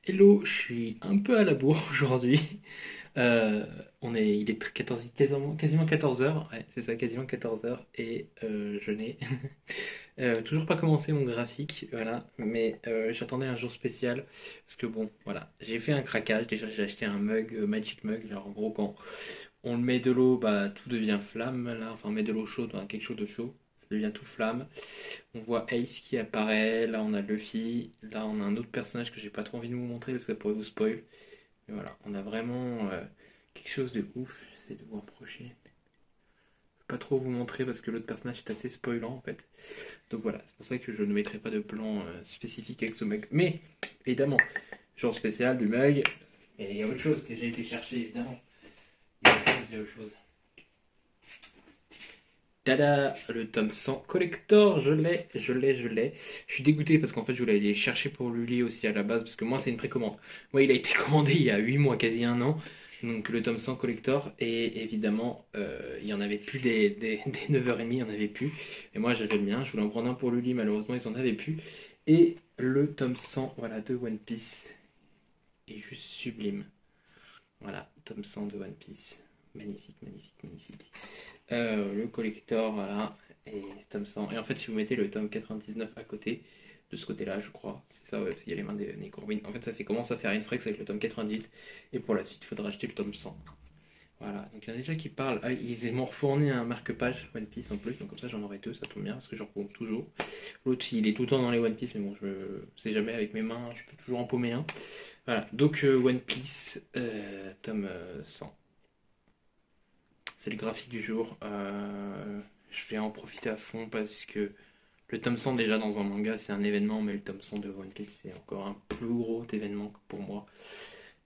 Hello, je suis un peu à la bourre aujourd'hui. Il est 14, quasiment 14 heures. Ouais, c'est ça, quasiment 14 heures. Et je n'ai toujours pas commencé mon graphique. Voilà. Mais j'attendais un jour spécial. Parce que bon, voilà. J'ai fait un craquage. Déjà, j'ai acheté un mug, Magic Mug. Genre, en gros, quand on le met de l'eau, bah, tout devient flamme. Là, enfin, on met de l'eau chaude, hein, quelque chose de chaud. Ça devient tout flamme. On voit Ace qui apparaît, là on a Luffy, là on a un autre personnage que j'ai pas trop envie de vous montrer parce que ça pourrait vous spoil. Mais voilà, on a vraiment quelque chose de ouf. J'essaie de vous rapprocher. Je peux pas trop vous montrer parce que l'autre personnage est assez spoilant en fait. Donc voilà, c'est pour ça que je ne mettrai pas de plan spécifique avec ce mug. Mais évidemment, jour spécial du mug. Et il y a autre chose que j'ai été chercher évidemment. Il y a autre chose. Tada, le tome 100 collector, je l'ai. Je suis dégoûté parce qu'en fait, je voulais aller chercher pour Lully aussi à la base, parce que moi, c'est une précommande. Moi, il a été commandé il y a 8 mois, quasi un an. Donc, le tome 100 collector, et évidemment, il y en avait plus des 9h30, il y en avait plus. Et moi, j'avais le mien, je voulais en prendre un pour Lully, malheureusement, ils en avaient plus. Et le tome 100, voilà, de One Piece, est juste sublime. Voilà, tome 100 de One Piece. Magnifique, magnifique, magnifique. Le collector, voilà, et tome 100. Et en fait, si vous mettez le tome 99 à côté, de ce côté-là, je crois, c'est ça, ouais, parce qu'il y a les mains des Courbin. En fait, ça fait commence à faire une flex avec le tome 98, et pour la suite, il faudra acheter le tome 100. Voilà, donc il y en a déjà qui parlent. Ah, ils m'ont fourni un marque-page One Piece en plus, donc comme ça j'en aurai deux, ça tombe bien, parce que j'en paume toujours. L'autre, il est tout le temps dans les One Piece, mais bon, je sais jamais, avec mes mains, je peux toujours en paumer un. Voilà, donc One Piece, tome 100. C'est le graphique du jour. Je vais en profiter à fond parce que le tome 100 déjà dans un manga c'est un événement, mais le tome 100 de One Piece c'est encore un plus gros événement pour moi.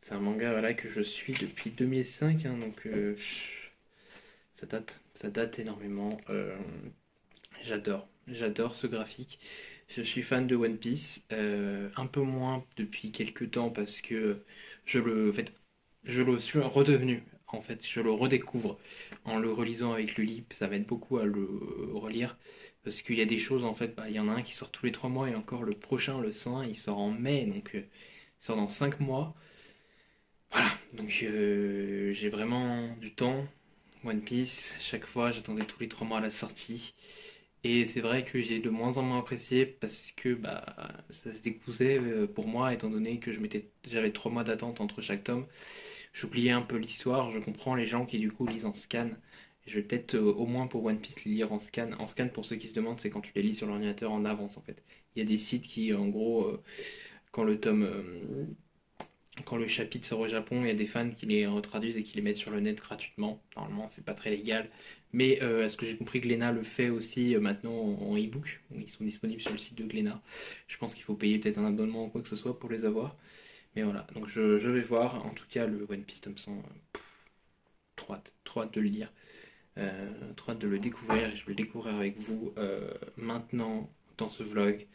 C'est un manga voilà, que je suis depuis 2005, hein, donc ça date énormément. J'adore ce graphique. Je suis fan de One Piece, un peu moins depuis quelques temps parce que en fait, je le suis redevenu. En fait, je le redécouvre en le relisant avec le livre. Ça m'aide beaucoup à le relire parce qu'il y a des choses en fait. Bah, il y en a un qui sort tous les 3 mois et encore le prochain, le 101, il sort en mai, donc il sort dans 5 mois. Voilà, donc j'ai vraiment du temps. One Piece, chaque fois, j'attendais tous les 3 mois à la sortie. Et c'est vrai que j'ai de moins en moins apprécié parce que bah, ça se décousait pour moi, étant donné que j'avais 3 mois d'attente entre chaque tome. J'oubliais un peu l'histoire, je comprends les gens qui du coup lisent en scan. Je vais peut-être au moins pour One Piece les lire en scan. En scan, pour ceux qui se demandent, c'est quand tu les lis sur l'ordinateur en avance en fait. Il y a des sites qui, en gros, quand le tome, quand le chapitre sort au Japon, il y a des fans qui les retraduisent et qui les mettent sur le net gratuitement. Normalement, c'est pas très légal. Mais est-ce que j'ai compris que Glénat le fait aussi maintenant en e-book? Ils sont disponibles sur le site de Glénat. Je pense qu'il faut payer peut-être un abonnement ou quoi que ce soit pour les avoir. Mais voilà, donc je vais voir. En tout cas, le One Piece tome 100, trop hâte de le lire. Trop hâte de le découvrir. Je vais le découvrir avec vous maintenant dans ce vlog.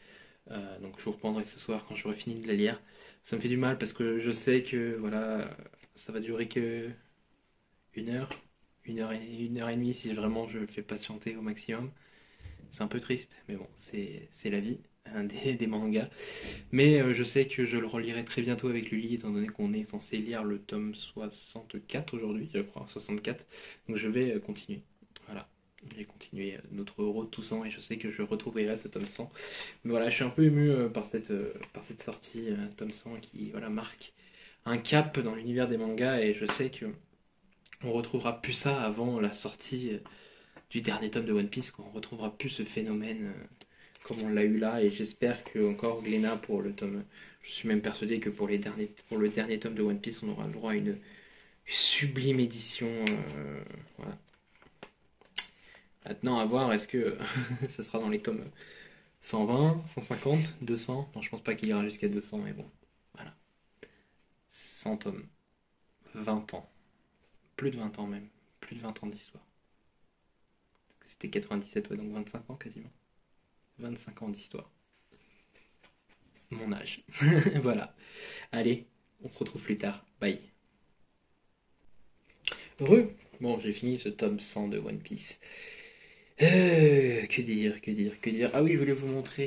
Donc je vous reprendrai ce soir quand j'aurai fini de la lire. Ça me fait du mal parce que je sais que voilà, ça va durer que 1 heure, 1 heure et demie si vraiment je le fais patienter au maximum. C'est un peu triste, mais bon, c'est la vie hein, des mangas. Mais je sais que je le relirai très bientôt avec Lully, étant donné qu'on est censé lire le tome 64 aujourd'hui, je crois, 64. Donc je vais continuer. Voilà. Je vais continuer notre road tout 100 et je sais que je retrouverai ce tome 100. Mais voilà, je suis un peu ému par cette sortie, tome 100 qui voilà, marque un cap dans l'univers des mangas et je sais que on retrouvera plus ça avant la sortie du dernier tome de One Piece, qu'on retrouvera plus ce phénomène comme on l'a eu là et j'espère que encore Glénat pour le tome, je suis même persuadé que pour le dernier tome de One Piece on aura le droit à une sublime édition voilà. Maintenant à voir est-ce que ça sera dans les tomes 120, 150, 200. Non, je pense pas qu'il ira jusqu'à 200, mais bon, voilà. 100 tomes, 20 ans, plus de 20 ans même, plus de 20 ans d'histoire. C'était 97, ouais, donc 25 ans quasiment. 25 ans d'histoire. Mon âge. Voilà. Allez, on se retrouve plus tard. Bye. Heureux. Bon, j'ai fini ce tome 100 de One Piece. Que dire. Ah oui, je voulais vous montrer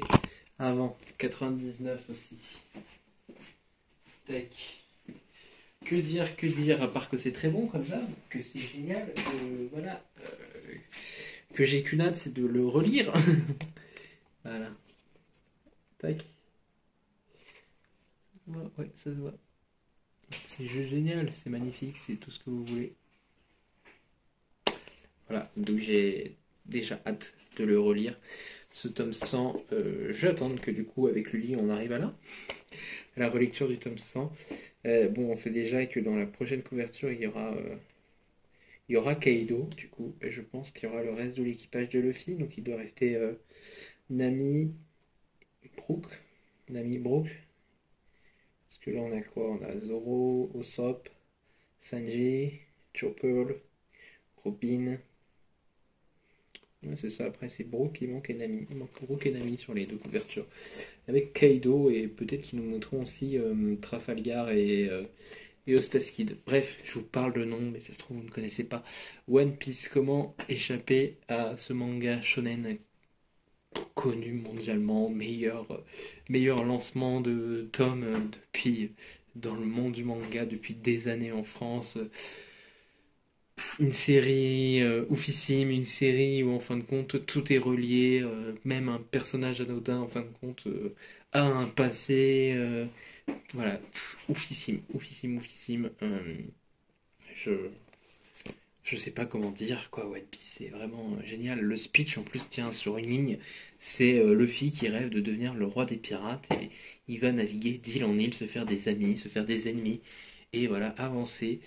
avant. 99 aussi. Tac. Que dire, à part que c'est très bon comme ça, que c'est génial, voilà. Que j'ai qu'une hâte, c'est de le relire. Voilà. Tac. Ouais, ça se voit. C'est juste génial, c'est magnifique, c'est tout ce que vous voulez. Voilà, donc j'ai déjà hâte de le relire. Ce tome 100, je vais attendre que du coup, avec Lully, on arrive à la relecture du tome 100. Bon, on sait déjà que dans la prochaine couverture, il y aura Kaido, du coup, et je pense qu'il y aura le reste de l'équipage de Luffy, donc il doit rester Nami, Brook. Parce que là, on a quoi? On a Zoro, Usopp, Sanji, Chopper, Robin. Ouais, c'est ça, après c'est Brook qui manque et Nami. Il manque Brook et Nami sur les deux couvertures. Avec Kaido et peut-être qu'ils nous montreront aussi Trafalgar et Eustace Kid. Bref, je vous parle de nom, mais ça se trouve vous ne connaissez pas. One Piece, comment échapper à ce manga shonen connu mondialement, meilleur lancement de tome depuis dans le monde du manga depuis des années en France. Une série oufissime, une série où en fin de compte tout est relié, même un personnage anodin en fin de compte a un passé, voilà, oufissime, oufissime, oufissime. Je je sais pas comment dire quoi, One Piece c'est vraiment génial. Le speech en plus tient sur une ligne, c'est Luffy qui rêve de devenir le roi des pirates et il va naviguer d'île en île, se faire des amis, se faire des ennemis et voilà avancer.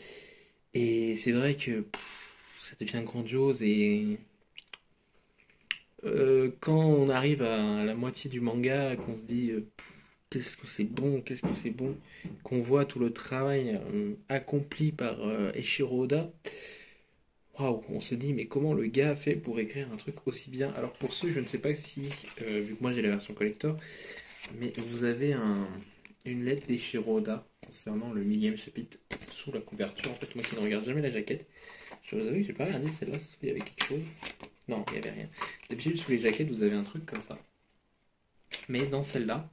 Et c'est vrai que ça devient grandiose et quand on arrive à la moitié du manga, qu'on se dit qu'est-ce que c'est bon, qu'on voit tout le travail accompli par Eiichiro Oda, waouh, on se dit mais comment le gars a fait pour écrire un truc aussi bien. Alors pour ceux, je ne sais pas si, vu que moi j'ai la version collector, mais vous avez une lettre d'Eiichiro Oda concernant le millième chapitre sous la couverture. En fait, moi qui ne regarde jamais la jaquette, je vous avoue que j'ai pas regardé celle-là, il y avait quelque chose. Non, il n'y avait rien. D'habitude, sous les jaquettes, vous avez un truc comme ça. Mais dans celle-là,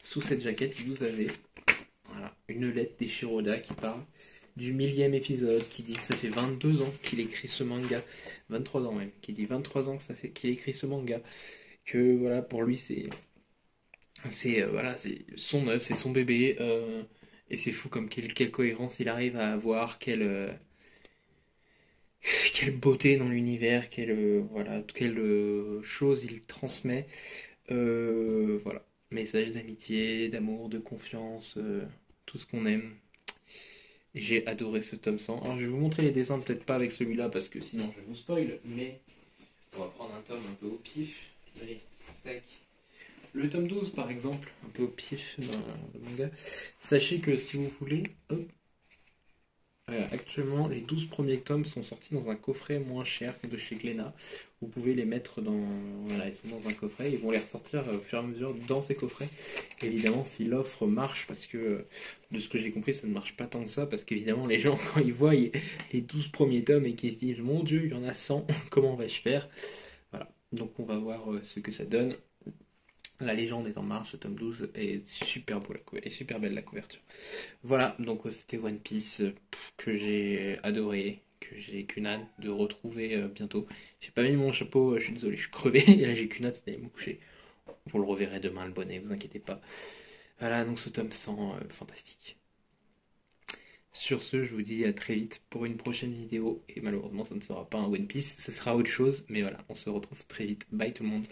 sous cette jaquette, vous avez voilà, une lettre d'Eiichiro Oda qui parle du millième épisode, qui dit que ça fait 22 ans qu'il écrit ce manga, 23 ans même, qui dit 23 ans que ça fait qu'il écrit ce manga, que voilà, pour lui, voilà, c'est son œuvre, c'est son bébé, et c'est fou comme quelle cohérence il arrive à avoir, quelle beauté dans l'univers, quelle chose il transmet. Voilà, message d'amitié, d'amour, de confiance, tout ce qu'on aime. J'ai adoré ce tome 100. Alors je vais vous montrer les dessins, peut-être pas avec celui-là parce que sinon je vous spoil, mais on va prendre un tome un peu au pif. Allez, tac. Le tome 12 par exemple, un peu au pif dans le manga. Sachez que si vous voulez, hop, actuellement, les 12 premiers tomes sont sortis dans un coffret moins cher que de chez Glénat. Vous pouvez les mettre dans... Voilà, ils sont dans un coffret. Ils vont les ressortir au fur et à mesure dans ces coffrets. Évidemment, si l'offre marche, parce que de ce que j'ai compris, ça ne marche pas tant que ça, parce qu'évidemment, les gens, quand ils voient les 12 premiers tomes et qu'ils se disent, mon Dieu, il y en a 100, comment vais-je faire? Voilà, donc on va voir ce que ça donne. La légende est en marche, ce tome 12 est super beau et super belle la couverture. Voilà, donc c'était One Piece que j'ai adoré, que j'ai qu'une hâte de retrouver bientôt. J'ai pas mis mon chapeau, je suis désolé, je suis crevé, et là j'ai qu'une hâte d'aller me coucher. Vous le reverrez demain le bonnet, vous inquiétez pas. Voilà, donc ce tome 100, fantastique. Sur ce, je vous dis à très vite pour une prochaine vidéo, et malheureusement ça ne sera pas un One Piece, ce sera autre chose, mais voilà, on se retrouve très vite. Bye tout le monde.